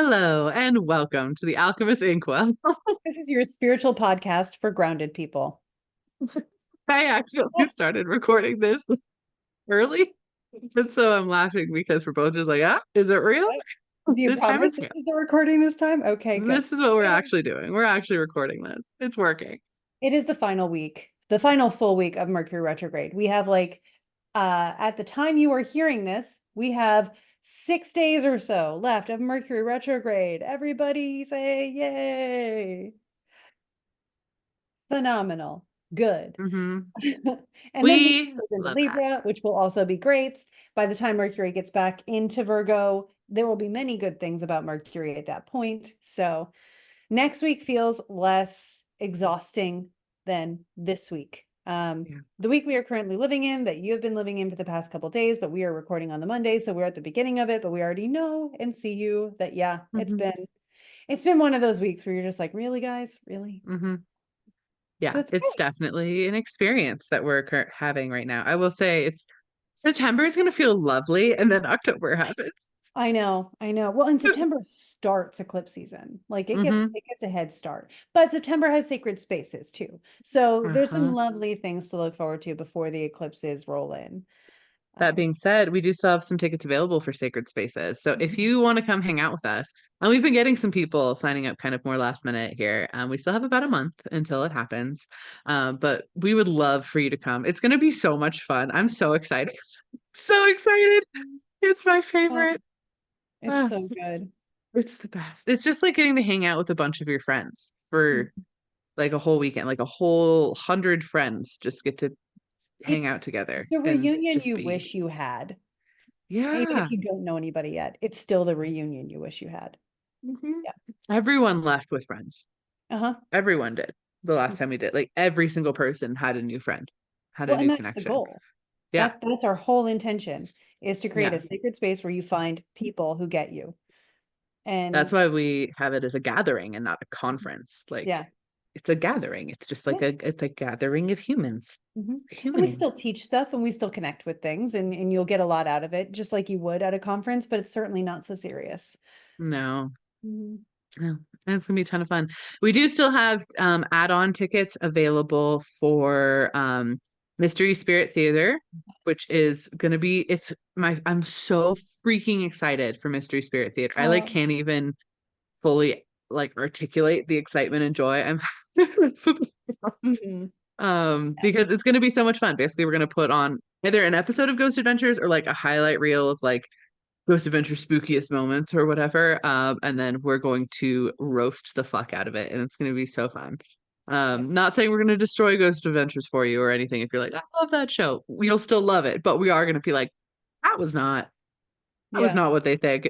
Hello and welcome to the Alchemist Inkwell. This is your spiritual podcast for grounded people. I accidentally started recording this early, and so I'm laughing because we're both just like, ah, is it real? What? Do you This time promise it's this real. is the recording this time? Okay, good. This is what we're actually doing. We're actually recording this. It's working. It is the final week, the final full week of Mercury retrograde. We have at the time you are hearing this, we have 6 days or so left of Mercury retrograde. Everybody say yay. Phenomenal. Good. Hmm. And then he We goes into love that. Libra, which will also be great. By the time Mercury gets back into Virgo, there will be many good things about Mercury at that point. So next week feels less exhausting than this week. Yeah. The week we are currently living in, that you have been living in for the past couple days, but we are recording on the Monday, so we're at the beginning of it, but we already know and see you that yeah, Hmm. it's been one of those weeks where you're just like, really, guys, really? Hmm. Yeah, That's it's great. definitely an experience that we're having right now. I will say it's September is going to feel lovely, and then October happens. I know, I know. Well, in September starts eclipse season. Like Hmm. it gets a head start. But September has sacred spaces too. So there's some Uh-huh. lovely things to look forward to before the eclipses roll in. That Um, being said, we do still have some tickets available for Sacred Spaces. So if mhm. you want to come hang out with us, and we've been getting some people signing up kind of more last minute here. We still have about a month until it happens. But we would love for you to come. It's going to be so much fun. I'm so excited. So excited. It's my Oh, favorite. it's Ah, so good. it's the best. It's just like getting to hang out with a bunch of your friends for Mhm. like a whole weekend, like a whole 100 friends just get to hang It's out together the and reunion just you be. wish you had. Even if Yeah. you don't know anybody yet, it's still the reunion you wish you had. Mhm. Yeah. Everyone left with friends. Uh-huh. Everyone did the last time we did. Like every single person had a new friend, had a Well, and new that's the connection. goal. Yeah. That's our whole intention is to create Yeah. a sacred space where you find people who get you. That's And why we have it as a gathering and not a conference. Like yeah. it's a gathering. It's just like Yeah. a gathering of humans. And we Humaning. still teach stuff and we still connect with things and you'll get a lot out of it, just like you would at a conference, but it's certainly not so serious. No. Mhm. No. It's gonna be a ton of fun. We do still have add-on tickets available for Mystery Spirit Theater, which is gonna be I'm so freaking excited for Mystery Spirit Theater. I like Oh, can't even fully like articulate the excitement and joy I'm having. mhm. Because it's gonna be so much fun. Basically, we're gonna put on either an episode of Ghost Adventures or like a highlight reel of like Ghost Adventure spookiest moments or whatever. And then we're going to roast the fuck out of it, and it's gonna be so fun. Not saying we're gonna destroy Ghost Adventures for you or anything. If you're like, I love that show, you'll still love it, but we are gonna be like, that was not that was Yeah. not what they think.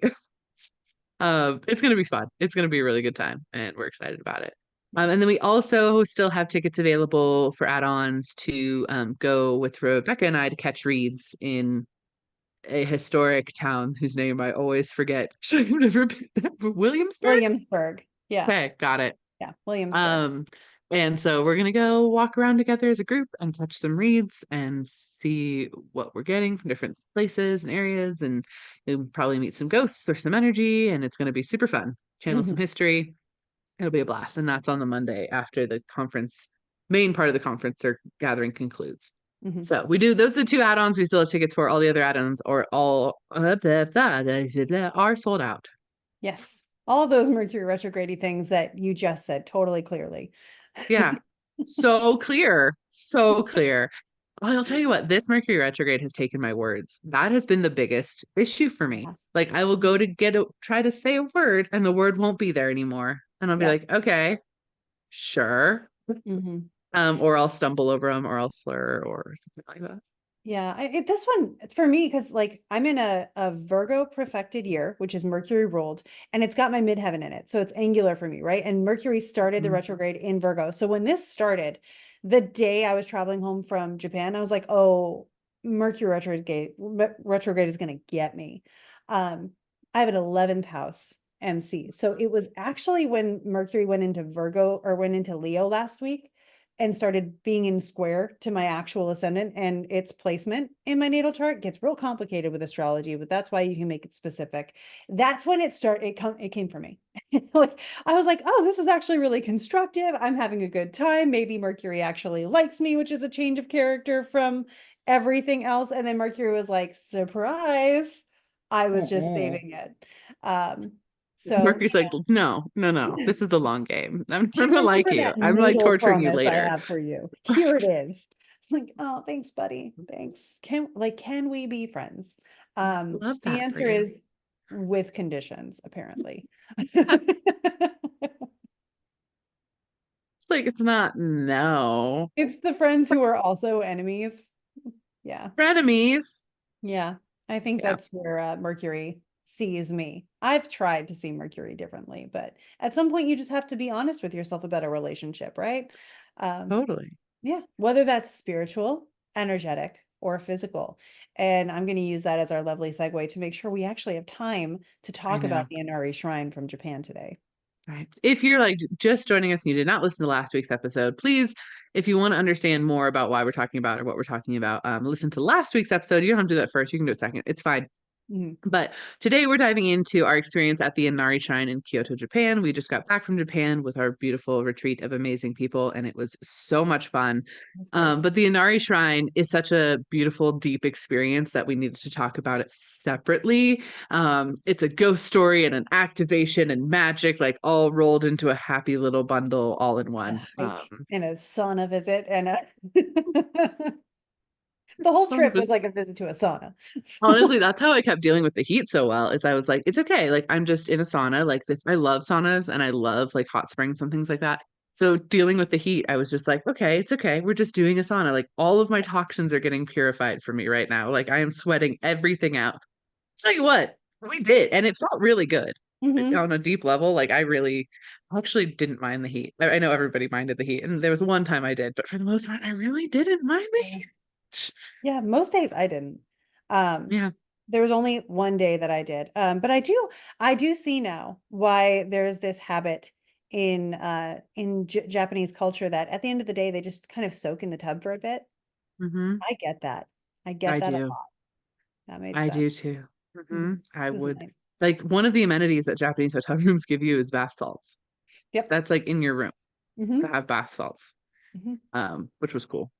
It's gonna be fun. It's gonna be a really good time, and we're excited about it. And then we also still have tickets available for add-ons to go with Rebecca and I to catch reads in a historic town whose name I always forget. I've never been there. Williamsburg? Williamsburg. Yeah. Okay, got it. Yeah. Williamsburg. Um, and so we're gonna go walk around together as a group and catch some reads and see what we're getting from different places and areas, and you'll probably meet some ghosts or some energy, and it's gonna be super fun. Channel some Mhm. history. It'll be a blast, and that's on the Monday after the conference, main part of the conference or gathering concludes. Mhm. So we do those are the two add-ons. We still have tickets for all the other add-ons, or all are sold out. Yes. All of those Mercury retrograde things that you just said totally clearly. Yeah, so clear, so clear. I'll tell you what, this Mercury retrograde has taken my words. That has been the biggest issue for me. Yeah. Like I will go to try to say a word, and the word won't be there anymore, and I'll be Yeah. like, okay, sure. Mhm. Or I'll stumble over them, or I'll slur, or something like that. Yeah, this one for me, because like I'm in a Virgo profected year, which is Mercury ruled, and it's got my midheaven in it. So it's angular for me, right? And Mercury started the Mhm. retrograde in Virgo. So when this started, the day I was traveling home from Japan, I was like, oh, Mercury retrograde is gonna get me. I have an 11th house MC. So it was actually when Mercury went into Virgo or went into Leo last week and started being in square to my actual ascendant and its placement in my natal chart gets real complicated with astrology, but that's why you can make it specific. That's when it came for me. Like I was like, oh, this is actually really constructive. I'm having a good time. Maybe Mercury actually likes me, which is a change of character from everything else. And then Mercury was like, surprise. I was just Mm-mm. saving it. Um, so Mercury's like, no, no, no. This is the long game. I'm do trying you to like remember you. that I'm like natal torturing you promise I later. have for you? Here it is. I'm like, oh, thanks, buddy. Thanks. Can we be friends? Love The that for answer you. is with conditions, apparently. It's like it's not no. It's the friends who are also enemies. Yeah. Frenemies. Yeah. I think Yeah, that's where Mercury sees me. I've tried to see Mercury differently, but at some point you just have to be honest with yourself about a relationship, right? Um, totally. Yeah, whether that's spiritual, energetic, or physical. And I'm going to use that as our lovely segue to make sure we actually have time to I talk about know. the Inari Shrine from Japan today. Right. If you're like just joining us and you did not listen to last week's episode, please, if you want to understand more about why we're talking about or what we're talking about, listen to last week's episode. You don't have to do that first. You can do it second. It's fine. Mhm. But today we're diving into our experience at the Inari Shrine in Kyoto, Japan. We just got back from Japan with our beautiful retreat of amazing people, and it was so much fun. That's great. But the Inari Shrine is such a beautiful, deep experience that we needed to talk about it separately. It's a ghost story and an activation and magic, like all rolled into a happy little bundle all in A one. hike and a sauna visit and a the whole trip was like a visit to a sauna. Honestly, that's how I kept dealing with the heat so well, is I was like, it's okay. Like I'm just in a sauna like this. I love saunas and I love like hot springs and things like that. So dealing with the heat, I was just like, okay, it's okay. We're just doing a sauna. Like all of my toxins are getting purified for me right now. Like I am sweating everything out. Tell you what, we did, and it felt really good Hmm. on a deep level. Like I really actually didn't mind the heat. I know everybody minded the heat, and there was one time I did, but for the most part, I really didn't mind the Yeah. heat. Yeah, most days I didn't. Um, Yeah. there was only one day that I did. But I do see now why there's this habit in J Japanese culture that at the end of the day they just kind of soak in the tub for a bit. Hmm. I get that. I I get that a do. lot. That made I sense. do too. Mhm. I It was would nice. like one of the amenities that Japanese hotel rooms give you is bath salts. Yep. That's like in your room to Hmm. have bath salts, Hmm. which was cool.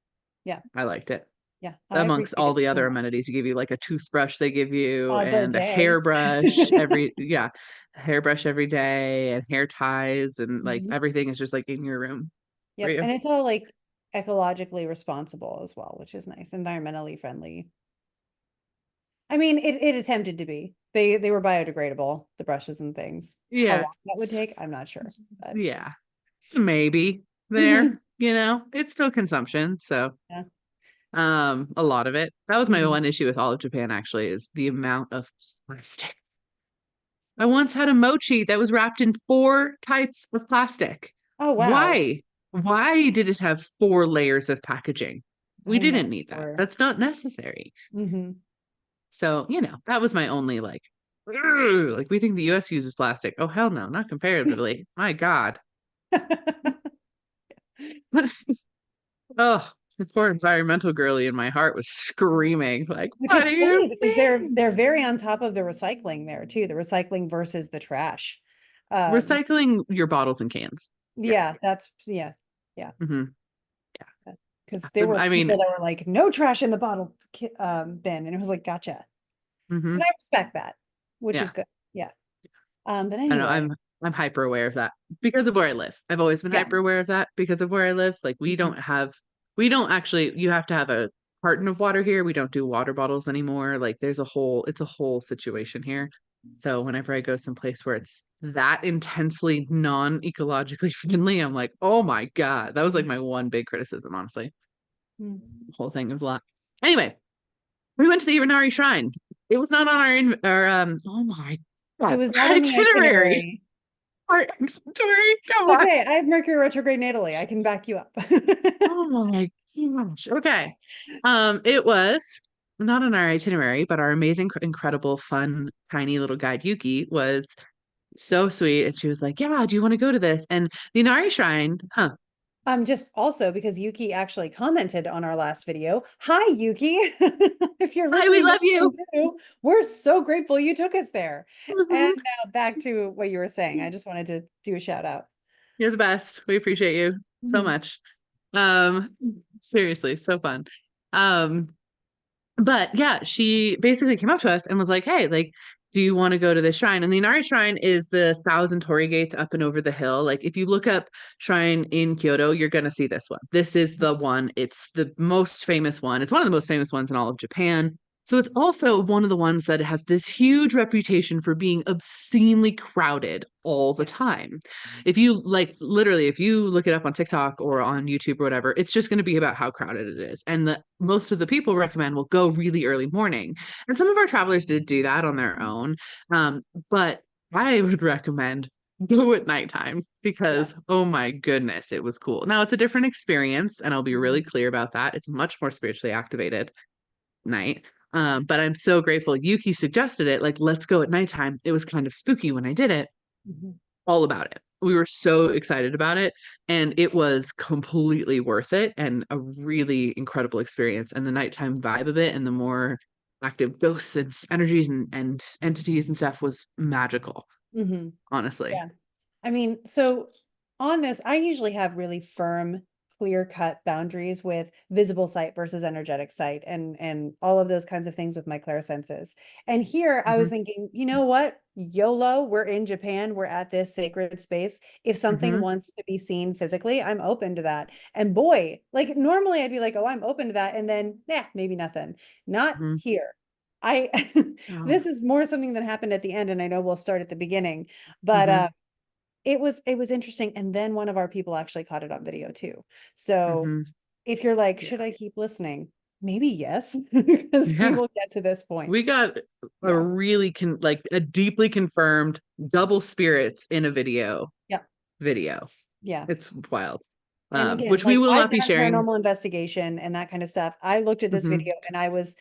Yeah. I liked it. Yeah. I Amongst appreciate all it the so other much. amenities, you give you like a toothbrush they give you A and a bidet. hairbrush every yeah, a hairbrush every day and hair ties and like Mhm. everything is just like in your room for Yep. you. And it's all like ecologically responsible as well, which is nice. Environmentally friendly. I mean, it attempted to be. They were biodegradable, the brushes and things. How Yeah. long that would take, I'm not sure. But Yeah. So maybe Mhm. there, it's still consumption. So Yeah. a lot of it. That was my Mhm. one issue with all of Japan actually is the amount of plastic. I once had a mochi that was wrapped in four types of plastic. Oh wow. Why? Why did it have four layers of packaging? We I'm not didn't need that. sure. That's not necessary. Hmm. So, that was my only like, "Ugh," like we think the US uses plastic. Oh hell no, not comparatively. My God. Oh, the poor environmental girly in my heart was screaming, like, Which what is do you funny because mean? they're very on top of the recycling there too, the recycling versus the trash. Um, Recycling your bottles and cans. Yeah. yeah, yeah, yeah. Hmm. Because there were I mean, people that were like, no trash in the bin, and it was like, gotcha. hmm And I respect that, which is yeah. good. Yeah. But I don't know. anyway, I'm hyper aware of that because of where I live. I've always been yeah. hyper aware of that because of where I live. Like Mhm. we don't actually. You have to have a carton of water here. We don't do water bottles anymore. Like it's a whole situation here. So whenever I go someplace where it's that intensely non-ecologically friendly, I'm like, oh my God. That was like my one big criticism, honestly. Mm. The whole thing was a lot. Anyway, we went to the Inari Shrine. It was not on oh my It God, was not on the itinerary. itinerary. Our itinerary. Come It's on. okay. I have Mercury retrograde natally. I can back you up. Oh my gosh. Okay. It was not on our itinerary, but our amazing, incredible, fun, tiny little guide Yuki was so sweet. And she was like, yeah, do you want to go to this? And the Inari Shrine, huh? Just also because Yuki actually commented on our last video. Hi, Yuki. If you're Hi, we listening to love this you. one too, we're so grateful you took us there. And Mhm. now back to what you were saying. I just wanted to do a shout out. You're the best. We appreciate you so Mhm. much. Um, seriously, so fun. Um, but yeah, she basically came up to us and was like, "Hey, like, do you want to go to the shrine?" And the Inari Shrine is the thousand torii gates up and over the hill. Like, if you look up shrine in Kyoto, you're gonna see this one. This is the one. It's the most famous one. It's one of the most famous ones in all of Japan. So it's also one of the ones that has this huge reputation for being obscenely crowded all the Yeah. time. If you like literally, if you look it up on TikTok or on YouTube or whatever, it's just going to be about how crowded it is. And the most of the people recommend will go really early morning. And some of our travelers did do that on their own. But I would recommend go at nighttime Yeah. because oh my goodness, it was cool. Now it's a different experience, and I'll be really Mhm. clear about that. It's much more spiritually activated night. But I'm so grateful Yuki suggested it. Like, let's go at nighttime. It was kind of spooky when I did it, Mhm. all about it. We were so excited about it, and it was completely worth it and a really incredible experience. And the nighttime vibe of it and the more active ghosts and energies and entities and stuff was magical, Mhm. honestly. Yeah. I mean, so on this, I usually have really firm, clear-cut boundaries with visible sight versus energetic sight and all of those kinds of things with my clairsenses. And here I was Hmm. thinking, you know what? YOLO, we're in Japan, we're at this sacred space. If something Hmm. wants to be seen physically, I'm open to that. And boy, like normally I'd be like, oh, I'm open to that. And then, yeah, maybe nothing. Not Hmm. here. I Oh. this is more something that happened at the end, and I know we'll start at the beginning, but Hmm. it was interesting. And then one of our people actually caught it on video too. So Hmm. if you're like, Yeah. should I keep listening? Maybe yes, because we Yeah. will get to this point. We got a Yeah. really like a deeply confirmed double spirits in a Yeah. video. Yeah. It's wild. And again, Which we like will I've not be done sharing. paranormal investigation and that kind of stuff. I looked at this Hmm. video and I was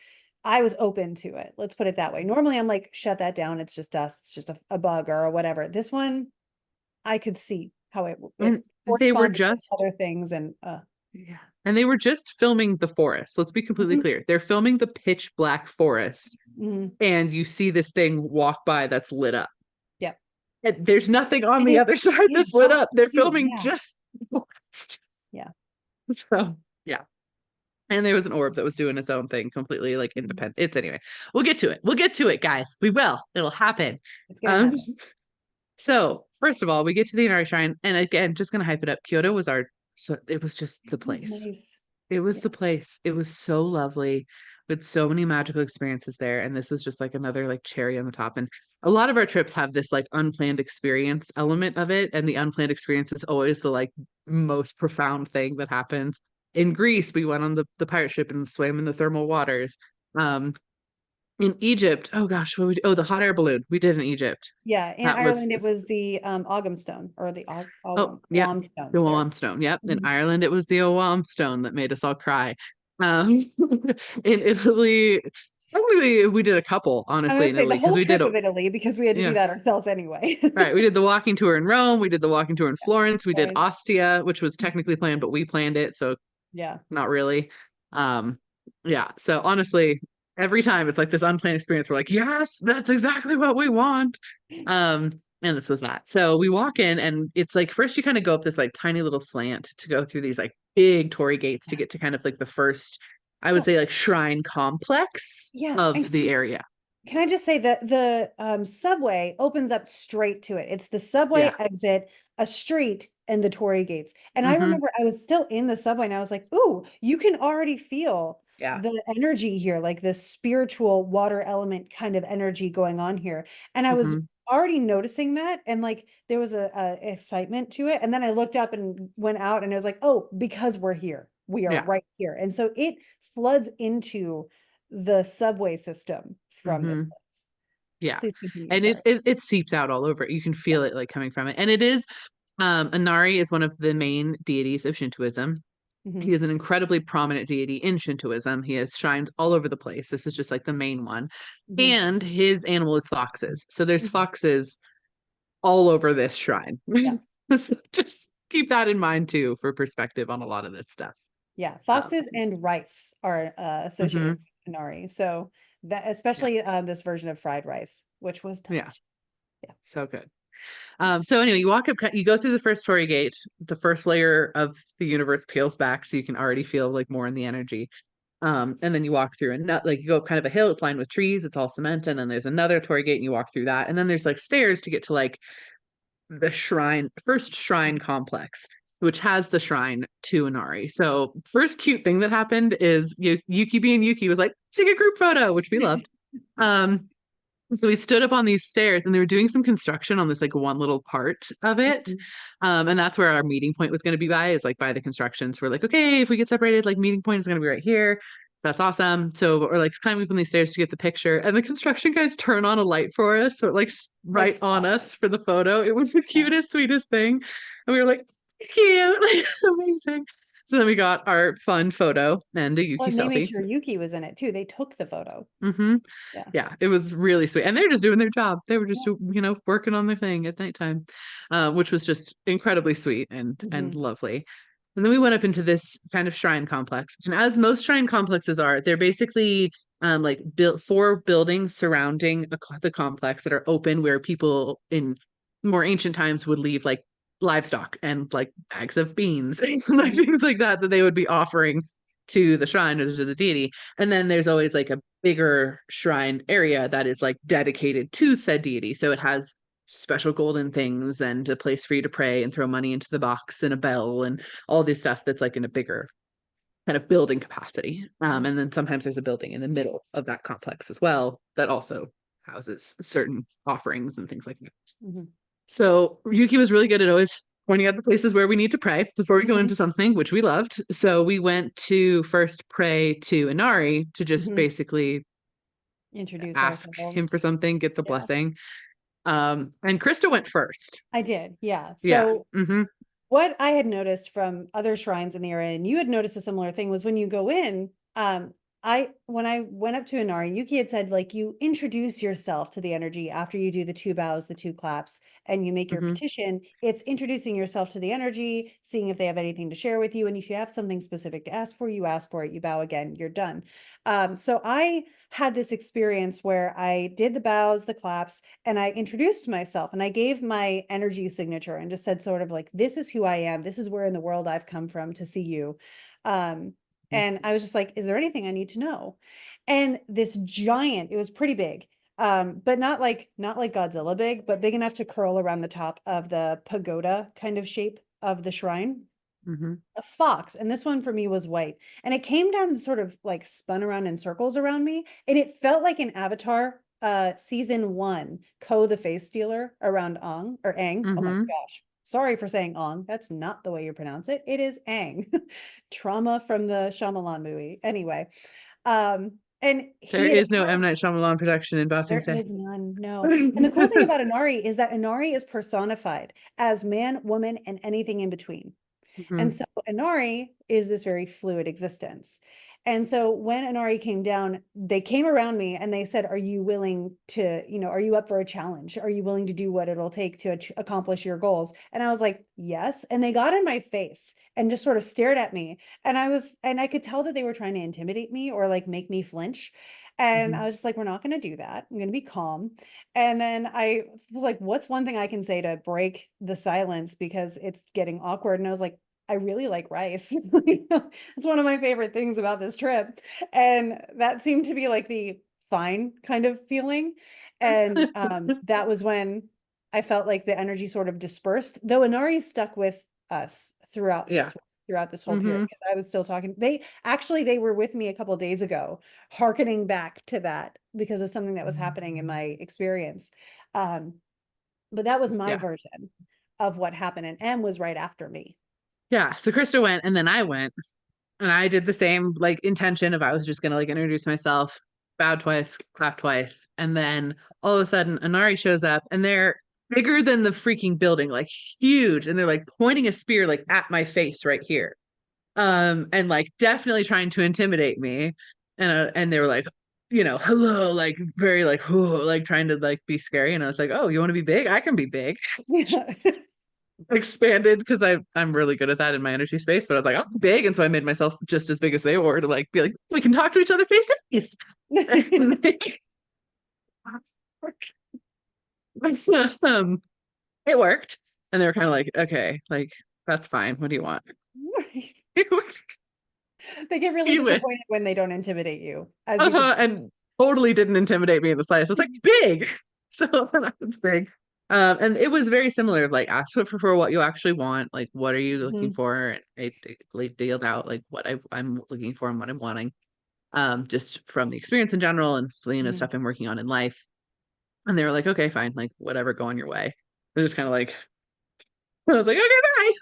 open to it. Let's put it that way. Normally I'm like, shut that down. It's just dust. It's just a bug or whatever. This one, I could see how it And they were corresponded with just other things and yeah. And they were just filming the forest. Let's be completely mhm, clear. They're filming the pitch black forest, mhm. and you see this thing walk by that's lit up. Yeah. And there's nothing on And the it other side is that's lit not up. They're you. filming Yeah. just the forest. Yeah. So yeah. And there was an orb that was doing its own thing, completely like Mhm. independent. It's anyway. We'll get to it. We'll get to it, guys. We will. It'll happen. It's gonna Um, happen. so first of all, we get to the Inari Shrine, and again, just gonna hype it up. Kyoto was our so it was just the It was place. nice. It was Yeah. the place. It was so lovely with so many magical experiences there. And this was just like another like cherry on the top. And a lot of our trips have this like unplanned experience element of it. And the unplanned experience is always the like most profound thing that happens. In Greece, we went on the pirate ship and swam in the thermal waters. Um, in Egypt, oh gosh, oh, the hot air balloon we did in Egypt. Yeah. In That was Ireland, it was the Ogham stone or the Oh, yep. Ogham stone. The There. Wallum Stone. Yep. In Mhm. Ireland, it was the Wallum Stone that made us all cry. In Italy, technically, we did a couple, I honestly, would in say the Italy, because whole we did trip a, of Italy because we had to do yeah. that ourselves anyway. Right. We did the walking tour in Rome. We did the walking tour in Florence. We did Florence. Ostia, which was technically planned, but we planned it. So Yeah. not really. Um, yeah. So honestly, every time it's like this unplanned experience, we're like, yes, that's exactly what we want. And this was that. So we walk in, and it's like first you kind of go up this like tiny little slant to go through these like big torii gates to get to kind of like the first, I would Well, say like shrine complex yeah. of And the area. can I just say that the subway opens up straight to it? It's the subway Yeah. exit, a street, and the Torii gates. And I Hmm. remember I was still in the subway and I was like, ooh, you can already feel Yeah. the energy here, like this spiritual water element kind of energy going on here. And I was Hmm. already noticing that. And like there was a excitement to it. And then I looked up and went out and I was like, oh, because we're here. We are Yeah. right here. And so it floods into the subway system from this Hmm. place. Yeah. Please continue. And Sorry. it seeps out all over. You can Yeah. feel it like coming from it. And it is Inari is one of the main deities of Shintoism. Mhm. He is an incredibly prominent deity in Shintoism. He has shrines all over the place. This is just like the main one. Mhm. And his animal is foxes. So there's Mhm. foxes all over this shrine. Yeah. So just keep that in mind too for perspective on a lot of this stuff. Yeah, Um, foxes and rice are associated mhm, with Inari. So that yeah, especially this version of fried rice, which was yeah, delicious. Yeah. so good. So anyway, you walk up, you go through the first Torii gate, the first layer of the universe peels back, so you can already feel like more in the energy. And then you walk through and not like you go up kind of a hill, it's lined with trees, it's all cement, and then there's another Torii gate and you walk through that. And then there's like stairs to get to like the shrine, first shrine complex, which has the shrine to Inari. So first cute thing that happened is Yuki being Yuki was like, take a group photo, which we loved. Um, so we stood up on these stairs and they were doing some construction on this like one little part of it. Mhm. And that's where our meeting point was going to be by, is like by the construction. So we're like, okay, if we get separated, like meeting point is going to be right here. That's awesome. So we're like climbing up on these stairs to get the picture. And the construction guys turn on a light for us. So it like Like right on spotlight. us for the photo. It was the Yeah. cutest, sweetest thing. And we were like, cute, like amazing. So then we got our fun photo and a Well, Yuki and they made selfie. sure Yuki was in it too. They took the photo. Hmm. Yeah. Yeah, it was really sweet. And they're just doing their job. They were just, Yeah. working on their thing at nighttime, which was just incredibly sweet and Hmm. lovely. And then we went up into this kind of shrine complex. And as most shrine complexes are, they're basically like built four buildings surrounding the complex that are open where people in more ancient times would leave like livestock and like bags of beans and like Hmm. things like that they would be offering to the shrine or to the deity. And then there's always like a bigger shrine area that is like dedicated to said deity. So it has special golden things and a place for you to pray and throw money into the box and a bell and all this stuff that's like in a bigger kind of building capacity. And then sometimes there's a building in the middle of that complex as well that also houses certain offerings and things like that. Hmm. So Yuki was really good at always pointing out the places where we need to pray before we go Hmm. into something, which we loved. So we went to first pray to Inari to just Hmm. basically Introduce ask him for ourselves. something, get the Yeah, blessing. And Krista went first. I did. Yeah. Yeah. So Mm-hmm. what I had noticed from other shrines in the area, and you had noticed a similar thing, was when you go in, I when I went up to Inari, Yuki had said like you introduce yourself to the energy after you do the two bows, the two claps, and you make your Mm-hmm. petition. It's introducing yourself to the energy, seeing if they have anything to share with you, and if you have something specific to ask for, you ask for it, you bow again, you're done. So I had this experience where I did the bows, the claps, and I introduced myself and I gave my energy signature and just said sort of like, this is who I am. This is where in the world I've come from to see you. Um, and I was just like, is there anything I need to know? And this giant, it was pretty big, but not like Godzilla big, but big enough to curl around the top of the pagoda kind of shape of the shrine, Mm-hmm. a fox, and this one for me was white, and it came down and sort of like spun around in circles around me, and it felt like an Avatar season 1 Ko the face stealer around Ong or Aang. Oh my Mm-hmm. gosh, sorry for saying Ong, that's not the way you pronounce it, it is Aang. Trauma from the Shyamalan movie anyway. And There he had is no M. Night Shyamalan production in Bossing there Say. is none, no. And the cool thing about Inari is that Inari is personified as man, woman, and anything in between. Mm-hmm. And so Inari is this very fluid existence. And so when Inari came down, they came around me and they said, are you willing to, are you up for a challenge? Are you willing to do what it'll take to accomplish your goals? And I was like, yes. And they got in my face and just sort of stared at me. And I could tell that they were trying to intimidate me or like make me flinch. And Mm-hmm. I was just like, we're not going to do that. I'm going to be calm. And then I was like, what's one thing I can say to break the silence because it's getting awkward? And I was like, I really like rice. It's one of my favorite things about this trip. And that seemed to be like the fine kind of feeling. And that was when I felt like the energy sort of dispersed, though Inari stuck with us Yeah. throughout this whole period Mm-hmm. because I was still talking. They were with me a couple of days ago, hearkening back to that because of something that was happening in my experience. Um, but that was my Yeah. version of what happened, and M was right after me. Yeah. So Krista went and then I went and I did the same like intention of I was just gonna like introduce myself, bow twice, clap twice, and then all of a sudden Inari shows up and they're bigger than the freaking building, like huge, and they're like pointing a spear like at my face right here. And like definitely trying to intimidate me. And they were like, hello, like very like, like trying to like be scary. And I was like, oh, you want to be big? I can be big. Yeah. expanded because I'm really good at that in my energy space. But I was like, I'm big, and so I made myself just as big as they were to like be like, we can talk to each other face to face. And um, it worked, and they were kind of like, okay, like that's fine. What do you want? They get really You win. disappointed when they don't intimidate you, as you can. And totally didn't intimidate me in the slightest. I was like, big. So then I was big. And it was very similar. Like, ask for what you actually want. Like, what are you looking Mhm, for? And I like dealed out like what I'm looking for and what I'm wanting. Just from the experience in general and mhm. stuff I'm working on in life. And they were like, okay, fine, like whatever, go on your way. They're just kind of like, I was like, okay, bye.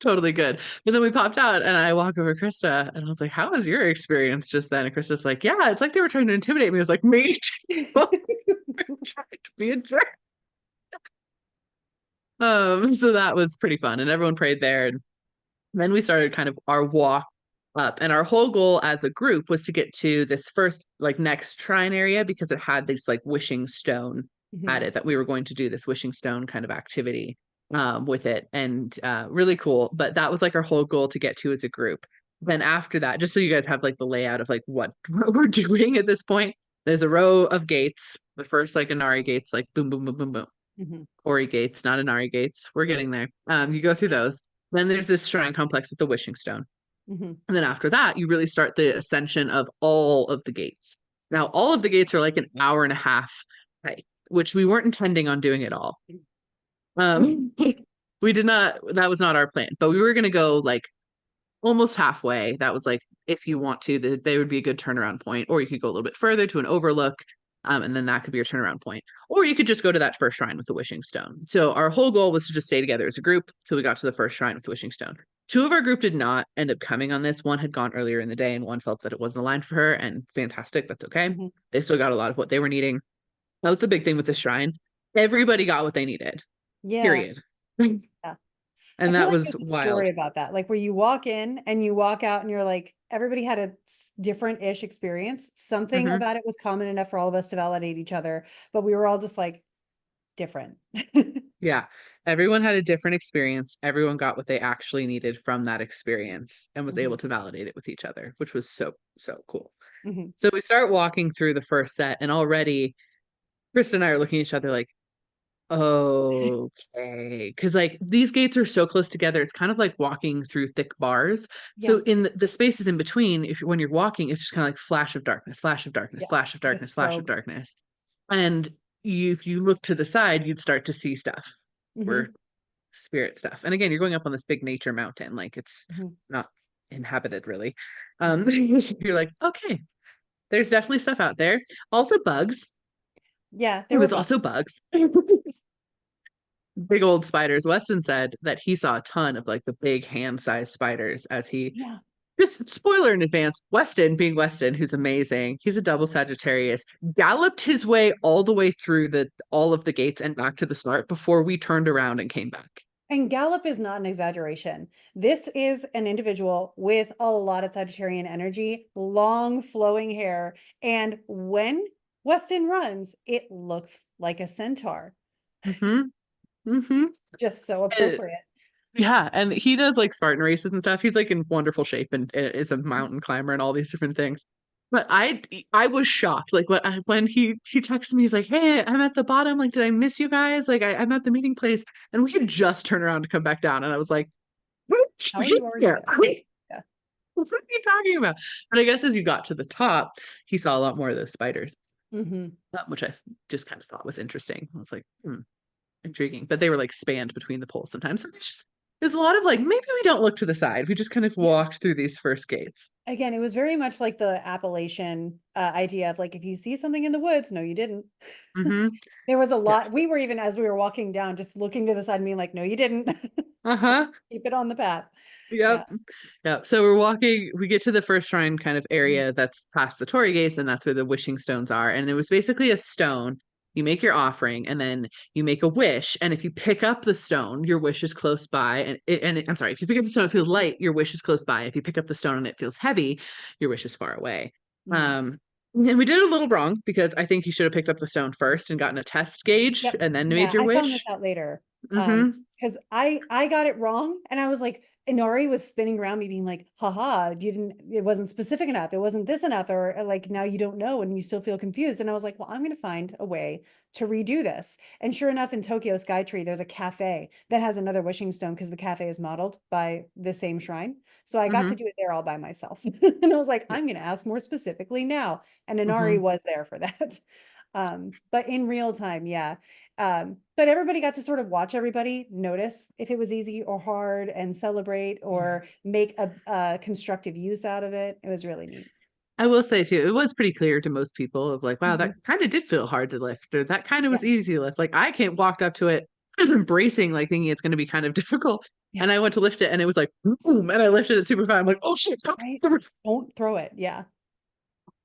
Totally good. But then we popped out and I walk over to Krista and I was like, how was your experience just then? And Krista's like, yeah, it's like they were trying to intimidate me. I was like, me too. Trying to be a jerk. So that was pretty fun. And everyone prayed there. And then we started kind of our walk up. And our whole goal as a group was to get to this first, like next shrine area because it had this like wishing stone at Mhm, it that we were going to do this wishing stone kind of activity with it. And really cool. But that was like our whole goal to get to as a group. Then after that, just so you guys have like the layout of like what we're doing at this point, there's a row of gates. The first like Inari gates, like boom, boom, boom, boom, boom. mhm, Ori gates, not Inari gates. We're getting there. You go through those. Then there's this shrine complex with the wishing stone. mhm. And then after that, you really start the ascension of all of the gates. Now, all of the gates are like an hour and a half hike, which we weren't intending on doing it all. We did not, that was not our plan, but we were going to go like almost halfway. That was like, if you want to, they would be a good turnaround point, or you could go a little bit further to an overlook, and then that could be your turnaround point, or you could just go to that first shrine with the wishing stone. So our whole goal was to just stay together as a group till we got to the first shrine with the wishing stone. Two of our group did not end up coming on this. One had gone earlier in the day, and one felt that it wasn't aligned for her, and fantastic, that's okay. Mhm. They still got a lot of what they were needing. That was the big thing with the shrine. Everybody got what they needed. Yeah, Period. yeah. I And feel that like was there's a wild. story about that, like where you walk in and you walk out and you're like, everybody had a different-ish experience. Something Hmm. about it was common enough for all of us to validate each other, but we were all just like different. Yeah. Everyone had a different experience. Everyone got what they actually needed from that experience and was Mhm, able to validate it with each other, which was so, so cool. mhm. So we start walking through the first set, and already Krista and I are looking at each other like, okay. Because like these gates are so close together, it's kind of like walking through thick bars. Yeah, So in the spaces in between, if when you're walking, it's just kind of like flash of darkness, flash of darkness, yeah. flash of Like a darkness, flash of strobe. darkness. And if you look to the side, you'd start to see stuff. We're Mhm, spirit stuff. And again, you're going up on this big nature mountain, like it's mhm, not inhabited really. mhm. You're like, okay, there's definitely stuff out there. Also bugs. Yeah, It there were was bugs. also bugs. Big old spiders. Weston said that he saw a ton of like the big hand-sized spiders as he Yeah. just spoiler in advance. Weston, being Weston, who's amazing, he's a double Sagittarius, galloped his way all the way through the all of the gates and back to the start before we turned around and came back. And Gallop is not an exaggeration. This is an individual with a lot of Sagittarian energy, long flowing hair. And when Weston runs, it looks like a centaur. Mm-hmm. Mm-hmm. Just so Uh, appropriate. Yeah, and he does like Spartan races and stuff. He's like in wonderful shape and is a mountain climber and all these different things. But I was shocked. Like when he texted me, he's like, "Hey, I'm at the bottom. Like, did I miss you guys? Like, I'm at the meeting place." And we had just turned around to come back down, and I was like, "What How are you already here? there? Yeah. What are you talking about?" But I guess as you got to the top, he saw a lot more of those spiders, Hmm. which I just kind of thought was interesting. I was like, intriguing. But they were like spanned between the poles sometimes. So there's a lot of like, maybe we don't look to the side. We just kind of Yeah. walked through these first gates. Again, it was very much like the Appalachian idea of like, if you see something in the woods, no, you didn't. Mm-hmm. There was a Yeah. lot. We were even, as we were walking down, just looking to the side and being like, no, you didn't. Uh-huh. Keep it on the path. Yeah. Yep. Yep. So we're walking, we get to the first shrine kind of Mhm. area that's past the Torii gates, and that's where the wishing stones are. And it was basically a stone. You make your offering and then you make a wish. And if you pick up the stone, your wish is close by. I'm sorry, if you pick up the stone, it feels light, your wish is close by. If you pick up the stone and it feels heavy, your wish is far away. Mhm. Um, and we did it a little wrong because I think you should have picked up the stone first and gotten a test gauge Yep. and then made Yeah, your I found this wish. out later. Mm-hmm. Because I got it wrong, and I was like, Inari was spinning around me, being like, haha, you didn't, it wasn't specific enough, it wasn't this enough, or like now you don't know and you still feel confused. And I was like, well, I'm gonna find a way to redo this. And sure enough, in Tokyo Skytree, there's a cafe that has another wishing stone because the cafe is modeled by the same shrine. So I got to Mm-hmm. do it there all by myself. And I was like, Yeah. I'm gonna ask more specifically now. And Inari Mm-hmm. was there for that. But in real time, yeah. But everybody got to sort of watch everybody notice if it was easy or hard and celebrate Yeah. or make a constructive use out of it. It was really neat. I will say too, it was pretty clear to most people of like, wow, that Mhm. kind of did feel hard to lift, or that kind of Yeah, was easy to lift. Like I can't walked up to it embracing, like thinking it's going to be kind of difficult. yeah, And I went to lift it and it was like, boom, and I lifted it super fast. I'm like, oh shit, right. Don't throw it. Yeah.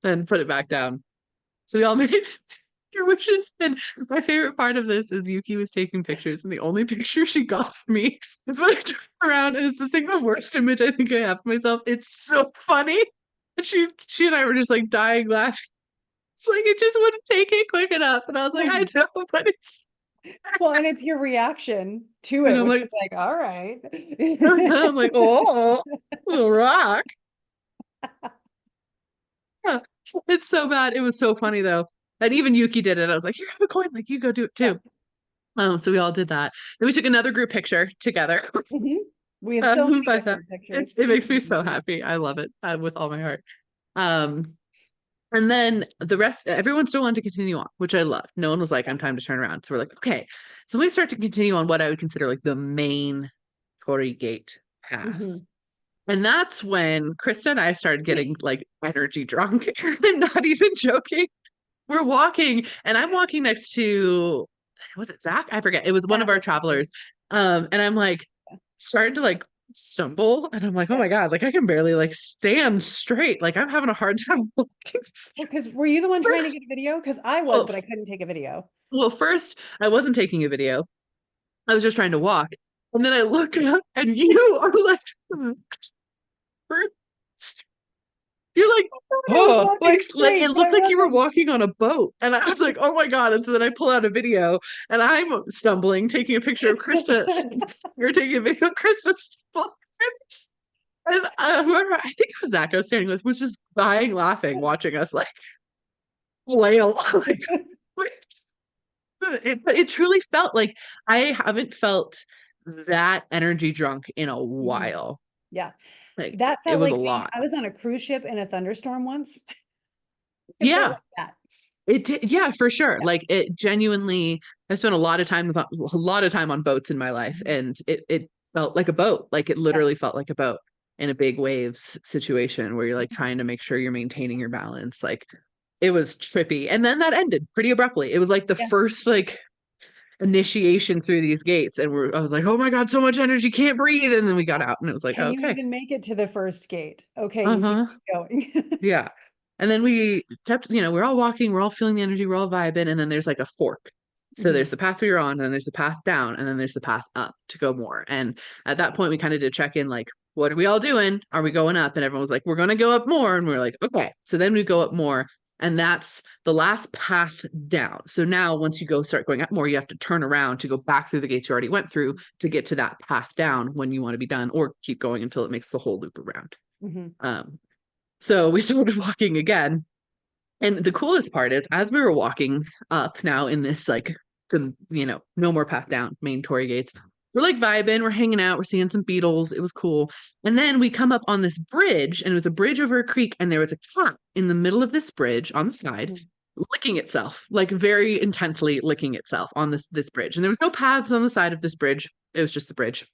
and put it back down. So we all made your wishes. And my favorite part of this is Yuki was taking pictures, and the only picture she got of me is when I turn around, and it's the single worst image I think I have of myself. It's so funny. And she and I were just like dying laughing. It's like it just wouldn't take it quick enough. And I was like, I know, but it's Well, and it's your reaction to and it, I'm which like, is like, all right. I'm like, oh, little rock. Yeah. It's so bad. It was so funny though. And even Yuki did it. I was like, here, have a coin. Like, you go do it Yeah. too. So we all did that. Then we took another group picture together. Mhm. We have so many But good group pictures. it makes me so happy. I love it with all my heart. Um, and then the rest, everyone still wanted to continue on, which I loved. No one was like, Yeah. I'm time to turn around. So we're like, okay. So we start to continue on what I would consider like the main Torii Gate path. Mhm. And that's when Krista and I started getting like energy drunk. I'm not even joking. We're walking, and I'm walking next to, was it Zach? I forget. It was one Yeah, of our that's okay. travelers. And I'm like starting to like stumble, and I'm like, oh Yeah. my God, like I can barely like stand straight. Like I'm having a hard time walking. Well, because were you the one trying to get a video? Because I was, Well, but I couldn't take a video. well, first I wasn't taking a video. I was just trying to walk. And then I look up and you are like you're like, I was oh, walking like it straight, but I looked like you were wasn't. walking on a boat. And I was like, oh my God. And so then I pull out a video and I'm stumbling, taking a picture of Krista. You're taking a video of Krista stumbling. And whoever, I think it was Zach I was standing with, was just dying laughing, watching us like flail. Like, but it truly felt like I haven't felt that energy drunk in a Mhm. while. Yeah. Like, That it felt was a like being, lot. I was on a cruise ship in a thunderstorm once. It felt Yeah. like that. It did, yeah, for sure. Yeah. Like it genuinely, I spent a lot of time on boats in my life, Mhm. and it felt like a boat. Like it Yeah. literally felt like a boat in a big waves situation where you're like trying to make sure you're maintaining your balance. Like it was trippy. And then that ended pretty abruptly. It was like the Yeah. first like initiation through these gates, and I was like, oh my God, so much energy, can't breathe. And then we got out, and it was like, Can you okay, even make it to the first gate? Okay, you keep uh-huh. going. Yeah. And then we kept, we're all walking, we're all feeling the energy, we're all vibing, and then there's like a fork. So Mhm. there's the path we were on, and then there's the path down, and then there's the path up to go more. And at that point, we kind of did check in, like, what are we all doing? Are we going up? And everyone was like, we're going to go up more. And we are like, okay. So then we go up more, and that's the last path down. So now, once you go start going up more, you have to turn around to go back through the gates you already went through to get to that path down when you want to be done, or keep going until it makes the whole loop around. Mhm. Um, so we started walking again. And the coolest part is as we were walking up now in this like no more path down, main Torii gates, we're like vibing, we're hanging out, we're seeing some beetles. It was cool. And then we come up on this bridge, and it was a bridge over a creek, and there was a cat in the middle of this bridge on the side, Mhm. licking itself, like very intensely licking itself on this bridge. And there was no paths on the side of this bridge. It was just the bridge.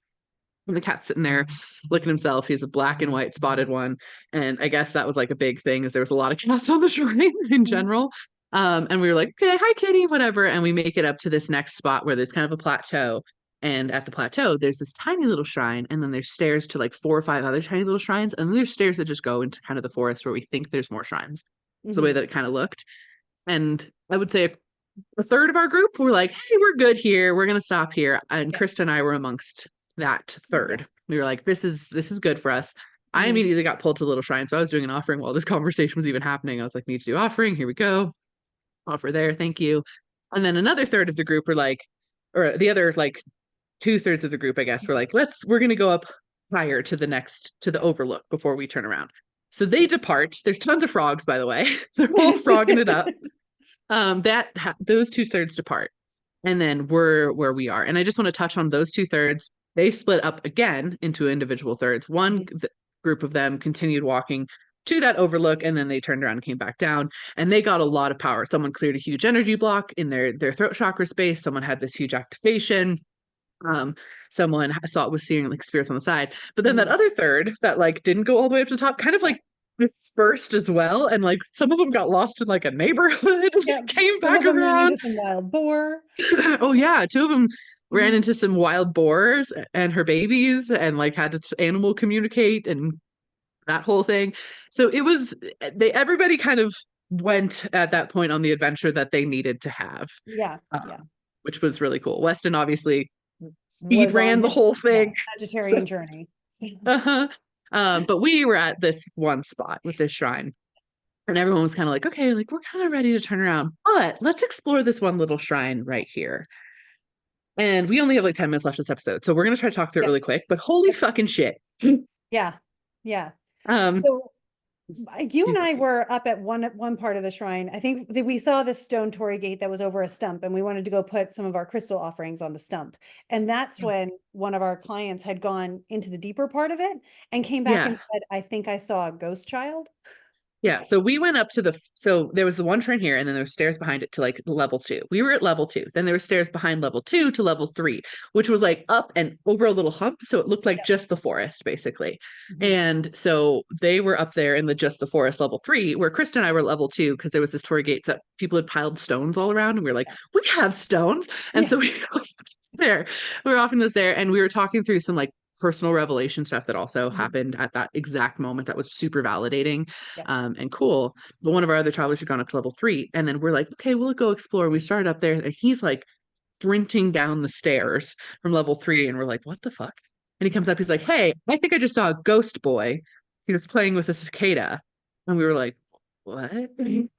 And the cat's sitting there looking himself. He's a black and white spotted one. And I guess that was like a big thing, is there was a lot of cats on the shrine in Mhm. general. And we were like, okay, hi kitty, whatever. And we make it up to this next spot where there's kind of a plateau. And at the plateau, there's this tiny little shrine, and then there's stairs to like 4 or 5 other tiny little shrines. And then there's stairs that just go into kind of the forest where we think there's more shrines. It's the way Mhm. that it kind of looked. And I would say a third of our group were like, hey, we're good here. We're gonna stop here. And Yeah. Krista and I were amongst that Yeah. third. We were like, this is good for us. I Mhm. immediately got pulled to Little Shrine. So I was doing an offering while this conversation was even happening. I was like, need to do offering. Here we go. Offer there. Thank you. And then another third of the group were like, or the other like 2/3 of the group, I guess, were like, we're going to go up higher to the Yes. overlook before we turn around. So they depart. There's tons of frogs, by the way. They're all frogging it up. Those 2/3 depart, and then we're where we are. And I just want to touch on those 2/3. They split up again into individual thirds. One group of them continued walking to that overlook, and then they turned around and came back down, and they got a lot of power. Someone cleared a huge energy block in their throat chakra space. Someone had this huge activation. Um, Someone was seeing like spirits on the side, but then that other third that like didn't go all the way up to the top kind of like dispersed as well, and like some of them got lost in like a neighborhood Yeah. and came Some back of them ran around. into some wild boar. Oh yeah, two of them ran Mhm. into some wild boars and her babies, and like had to animal communicate and that whole thing. So it was everybody kind of went at that point on the adventure that they needed to have, Yeah. Yeah. um, which was really cool. Weston obviously speed Was on ran the his, whole yeah, thing. So, Sagittarian journey. uh-huh. But we were at this one spot with this shrine, and everyone was kind of like, okay, like we're kind of ready to turn around, but let's explore this one little shrine right here. And we only have like 10 minutes left this episode, so we're gonna try to talk through it Yep. really quick. But holy Yep. fucking shit. Yeah. Yeah. um So you and Super I cool. were up at one part of the shrine. I think that we saw this stone torii gate that was over a stump, and we wanted to go put some of our crystal offerings on the stump. And that's when one of our clients had gone into the deeper part of it and came back and Yeah. said, I think I saw a ghost child. Yeah, so we went up to so there was the one train here, and then there were stairs behind it to like level 2. We were at level 2. Then there were stairs behind level 2 to level 3, which was like up and over a little hump, so it looked like Yep. just the forest basically. Mhm. And so they were up there in the just the forest level 3, where Krista and I were level 2 because there was this torii gate that people had piled stones all around, and we were like, we have stones, and Yeah. so we there. We were off in this there, and we were talking through some like personal revelation stuff that also Mhm. happened at that exact moment that was super validating, Yeah. and cool. But one of our other travelers had gone up to level 3, and then we're like, okay, we'll go explore. We started up there, and he's like sprinting down the stairs from level 3, and we're like, what the fuck? And he comes up, he's like, hey, I think I just saw a ghost boy. He was playing with a cicada, and we were like, what? And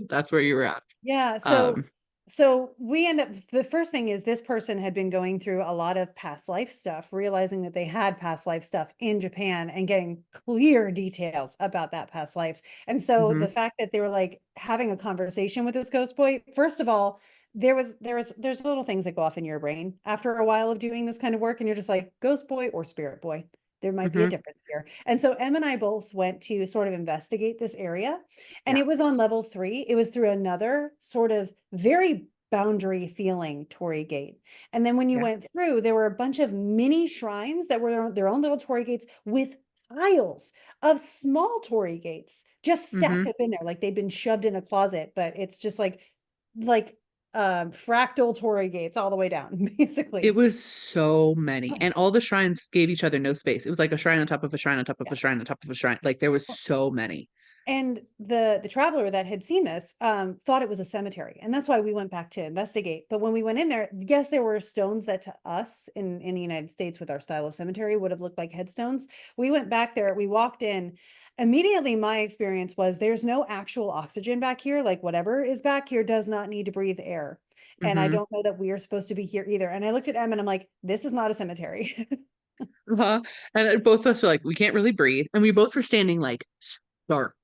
that's where you were at. Yeah, Um, so we end up, the first thing is this person had been going through a lot of past life stuff, realizing that they had past life stuff in Japan and getting clear details about that past life. And so the mhm, fact that they were like having a conversation with this ghost boy, first of all, there's little things that go off in your brain after a while of doing this kind of work, and you're just like, ghost boy or spirit boy. There might be a mhm, difference here. And so Em and I both went to sort of investigate this area, and yeah, it was on level 3. It was through another sort of very boundary feeling torii gate. And then when you yeah, went through, there were a bunch of mini shrines that were their own little torii gates with piles of small torii gates just stacked mhm. up in there like they've been shoved in a closet, but it's just like fractal torii gates all the way down, It basically. was so many, Oh, and all the shrines gave each other no space. It was like a shrine on top of a shrine on top of yeah. a shrine on top of a shrine. Like there was so many. And the traveler that had seen this thought it was a cemetery, and that's why we went back to investigate. But when we went in there, yes, there were stones that to us in the United States with our style of cemetery would have looked like headstones. We went back there, we walked in. Immediately, my experience was there's no actual oxygen back here. Like whatever is back here does not need to breathe air. And I Hmm. don't know that we are supposed to be here either. And I looked at Em and I'm like, this is not a cemetery. Uh-huh. And both of us were like, we can't really breathe, and we both were standing like stark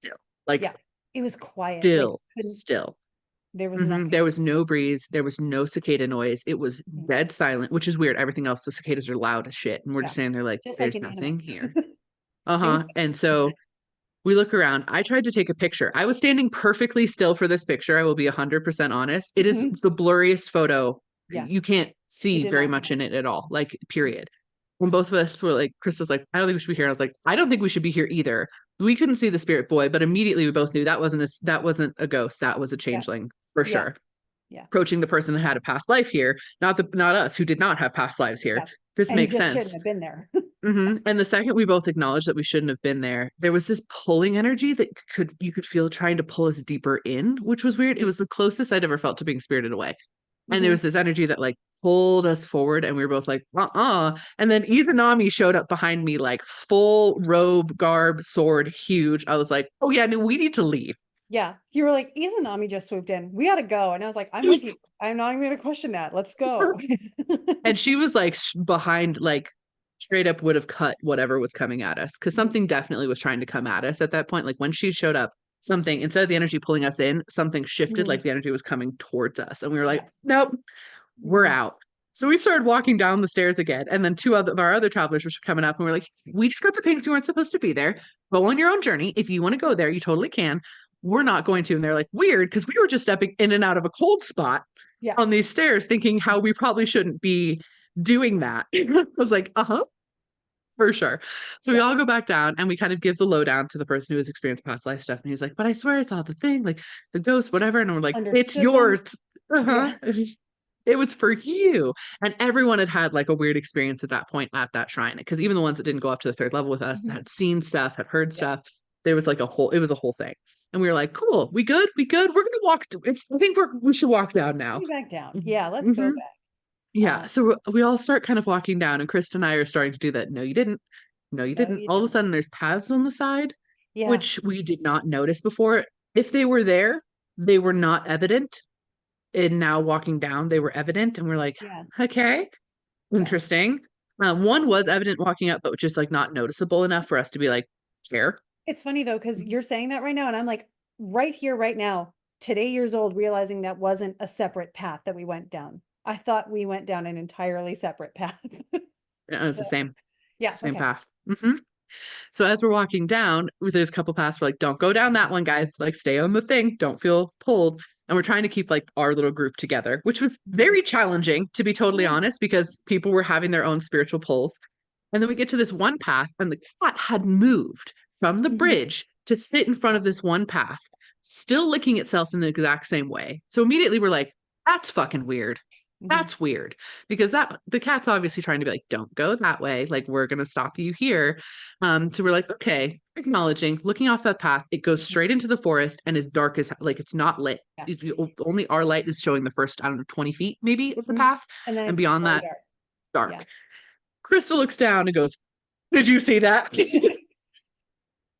still, like Yeah, it was quiet. Like still, couldn't, still. there was Hmm. nothing. There was no breeze. There was no cicada noise. It was Mhm. dead silent, which is weird. Everything else, the cicadas are loud as shit, and we're just Yeah, standing there like, just like there's an animal. nothing here. It was Uh-huh. And so we look around. I tried to take a picture. I was standing perfectly still for this picture. I will be 100% honest. It is Mhm. the blurriest photo. Yeah, You can't it see did very not come much out. in it at all, like, period. When both of us were like, Chris was like, I don't think we should be here. And I was like, I don't think we should be here either. We couldn't see the spirit boy, but immediately we both knew that wasn't a ghost. That was a Yeah, changeling for yeah, sure. yeah, Approaching the person that had a past life here, not us who did not have past lives here. yeah. This And makes just shouldn't sense. have been there. And the second we both acknowledged that we shouldn't have been there, there was this pulling energy that you could feel trying to pull us deeper in, which was weird. It was the closest I'd ever felt to being spirited away. And there Hmm. was this energy that like pulled us forward, and we were both like, uh-uh. And then Izanami showed up behind me, like full robe, garb, sword, huge. I was like, oh yeah, no, we need to leave. Yeah. You were like, Izanami just swooped in. We gotta go. And I was like, I'm with you. I'm not even gonna question that. Let's go. And she was like behind, like straight up would have cut whatever was coming at us because Mhm. something definitely was trying to come at us at that point. Like when she showed up, something instead of the energy pulling us in, something shifted, Mhm. like the energy was coming towards us. And we were like, Yeah. nope, we're Mhm. out. So we started walking down the stairs again. And then two of our other travelers were coming up and we are like, we just got the pings. You weren't supposed to be there. Go on your own journey. If you want to go there, you totally can. We're not going to. And they're like, weird, because we were just stepping in and out of a cold spot Yeah. on these stairs, thinking how we probably shouldn't be doing that. I was like, uh-huh, for sure. So we Yeah. all go back down and we kind of give the lowdown to the person who has experienced past life stuff. And he's like, but I swear I saw the thing, like the ghost, whatever. And we're like, it's Understood them. yours. Uh-huh. Yeah. It was for you. And everyone had had like a weird experience at that point at that shrine. Because even the ones that didn't go up to the third level with us Mhm. had seen stuff, had heard Yeah. stuff. There was like a whole, it was a whole thing. And we were like, cool, we good? We good? We're gonna walk. I think we should walk down now. Be back down. Yeah. Let's Mm-hmm. go back. Yeah, so we all start kind of walking down, and Krista and I are starting to do that. No, you didn't. No, you No, didn't. you All of a didn't. sudden, there's paths on the side, Yeah. which we did not notice before. If they were there, they were not evident. And now walking down, they were evident, and we're like, Yeah. okay, Yeah. interesting. One was evident walking up, but just like not noticeable enough for us to be like, care. It's funny though, because you're saying that right now, and I'm like, right here, right now, today years old, realizing that wasn't a separate path that we went down. I thought we went down an entirely separate path. It was So the yeah, same okay. path. So as we're walking down, there's a couple paths. We're like, don't go down that one, guys. Like, stay on the thing. Don't feel pulled. And we're trying to keep like our little group together, which was Mhm. very challenging, to be totally Yeah. honest, because people were having their own spiritual pulls. And then we get to this one path, and the cat had moved from the Mhm. bridge to sit in front of this one path, still licking itself in the exact same way. So immediately we're like, that's fucking weird. Mhm. That's weird because that the cat's obviously trying to be like, don't go that way. Like, we're gonna stop you here. So we're like, okay, acknowledging, looking off that path, it goes Mhm. straight into the forest and is dark as like it's not lit. Yeah. Only our light is showing the first, I don't know, 20 feet maybe of the Mhm. path. And then And it's beyond fully that, dark. Yeah. dark. Crystal looks down and goes, did you see that?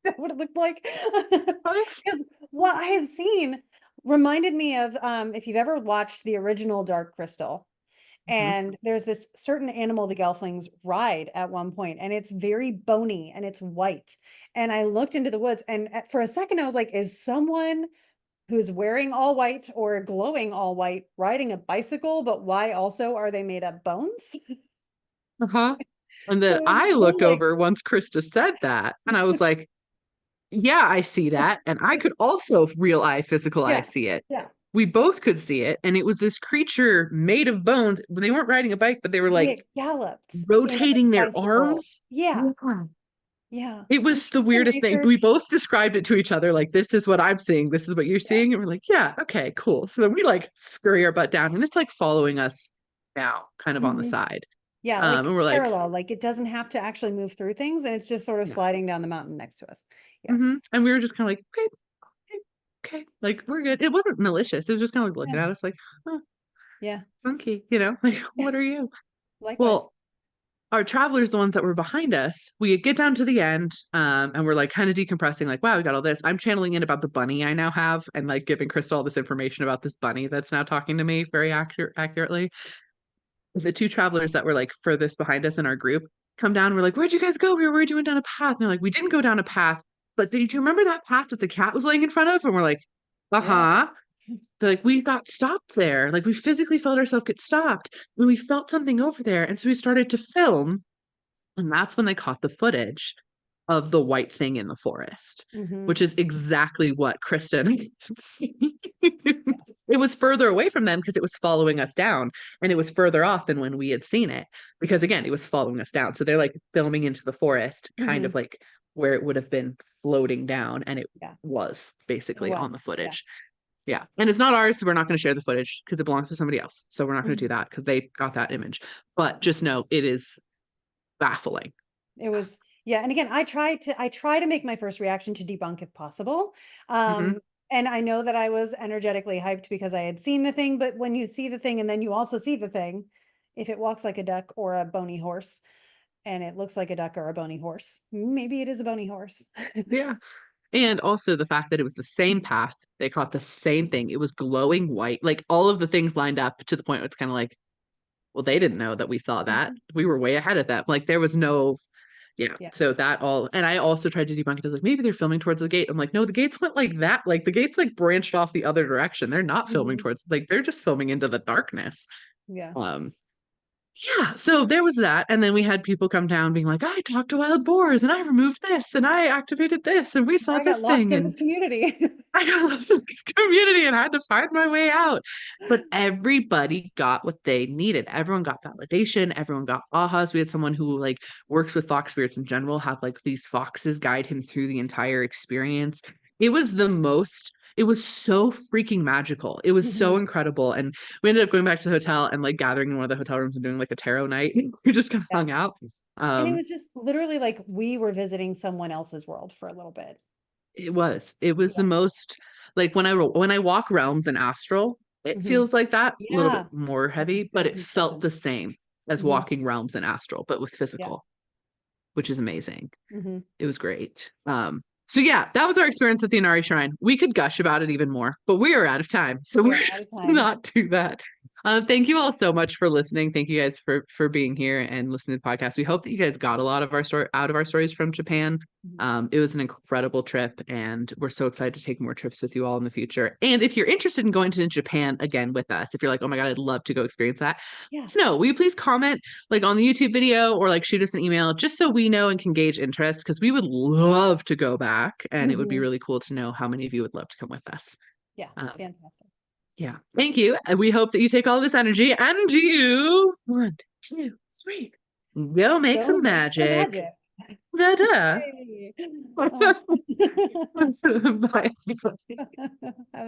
That would have looked like because what I had seen reminded me of if you've ever watched the original Dark Crystal. Mhm. And there's this certain animal the Gelflings ride at one point, and it's very bony and it's white. And I looked into the woods, and for a second, I was like, is someone who's wearing all white or glowing all white riding a bicycle? But why also are they made of bones? Uh-huh. And So then it was I this whole looked like, over once Krista said that, and I was like, yeah, I see that. And I could also real eye, physical eye yeah, see it. yeah. We both could see it. And it was this creature made of bones. They weren't riding a bike, but they were like It galloped in a rotating their bicycle. arms. Yeah, Yeah. yeah. It I did was the some weirdest thing. We research. both described it to each other like, this is what I'm seeing. This is what you're Yeah. seeing. And we're like, yeah, okay, cool. So then we like scurry our butt down and it's like following us now, kind of on the Mhm. side. Yeah, like And we're like, parallel, like it doesn't have to actually move through things, and it's just sort of yeah. sliding down the mountain next to us. Yeah. And we were just kind of like, okay, okay, okay, like we're good. It wasn't malicious. It was just kind of like Yeah. looking at us like, huh, Yeah. funky, you know, like, Yeah. what are you? Likewise. Well, our travelers, the ones that were behind us, we get down to the end, and we're like kind of decompressing, like, wow, we got all this. I'm channeling in about the bunny I now have and like giving Crystal all this information about this bunny that's now talking to me very accurately. The two travelers that were like furthest behind us in our group come down. We're like, where'd you guys go? We were worried you went down a path. And they're like, we didn't go down a path, but did you remember that path that the cat was laying in front of? And we're like, Yeah. uh-huh. They're like, we got stopped there. Like we physically felt ourselves get stopped and we felt something over there. And so we started to film. And that's when they caught the footage of the white thing in the forest, Hmm. which is exactly what Kristen. It was further away from them because it was following us down, and it was further off than when we had seen it because again, it was following us down. So they're like filming into the forest, kind Hmm. of like where it would have been floating down, and it Yeah. was It basically on the was. Yeah. footage. Yeah. And it's not ours, so we're not going to share the footage because it belongs to somebody else. So we're not going to do Mhm. that because they got that image. But just know it is baffling. It was, yeah. And again, I try to make my first reaction to debunk if possible. Hmm. Um, and I know that I was energetically hyped because I had seen the thing, but when you see the thing and then you also see the thing, if it walks like a duck or a bony horse, and it looks like a duck or a bony horse, maybe it is a bony horse. Yeah. And also the fact that it was the same path, they caught the same thing. It was glowing white, like all of the things lined up to the point where it's kind of like, well, they didn't know that we saw that. Mhm. We were way ahead of them. Like there was no, yeah. Yeah. So that all, and I also tried to debunk it. I was like, maybe they're filming towards the gate. I'm like, no, the gates went like that. Like the gates like branched off the other direction. They're not filming Mhm. towards, like they're just filming into the darkness. Yeah. Um, yeah, so there was that. And then we had people come down being like, I talked to wild boars and I removed this and I activated this and we saw I got this lost thing. in And this community. I got lost in this community and had to find my way out. But everybody got what they needed. Everyone got validation. Everyone got ahas. We had someone who like works with fox spirits in general, have like these foxes guide him through the entire experience. It was the most, it was so freaking magical. It was so Mhm. incredible. And we ended up going back to the hotel and like gathering in one of the hotel rooms and doing like a tarot night. We just kind of Yeah. hung out. And it Um, was just literally like we were visiting someone else's world for a little bit. it was the Yeah. most like when I walk realms in astral, it Hmm. feels like that, a little bit Yeah. more Like you heavy, but feel it felt compulsion. the same as Hmm. walking realms in astral, but with Yeah. physical, which is amazing. Hmm. It was great. So yeah, that was our experience at the Inari Shrine. We could gush about it even more, but we are out of time, so We we're are out of gonna time. not do that. Thank you all so much for listening. Thank you guys for being here and listening to the podcast. We hope that you guys got a lot of our story out of our stories from Japan. Mhm. It was an incredible trip, and we're so excited to take more trips with you all in the future. And if you're interested in going to Japan again with us, if you're like, oh my God, I'd love to go experience that, Yeah. so will you please comment like on the YouTube video or like shoot us an email just so we know and can gauge interest because we would love to go back and it would be Hmm. really cool to know how many of you would love to come with us. Yeah. Um, Fantastic. yeah, thank you. And we hope that you take all this energy and you 1, 2, 3 go make Go some make some magic. magic. Da-da. Yay. Bye. Oh. Have a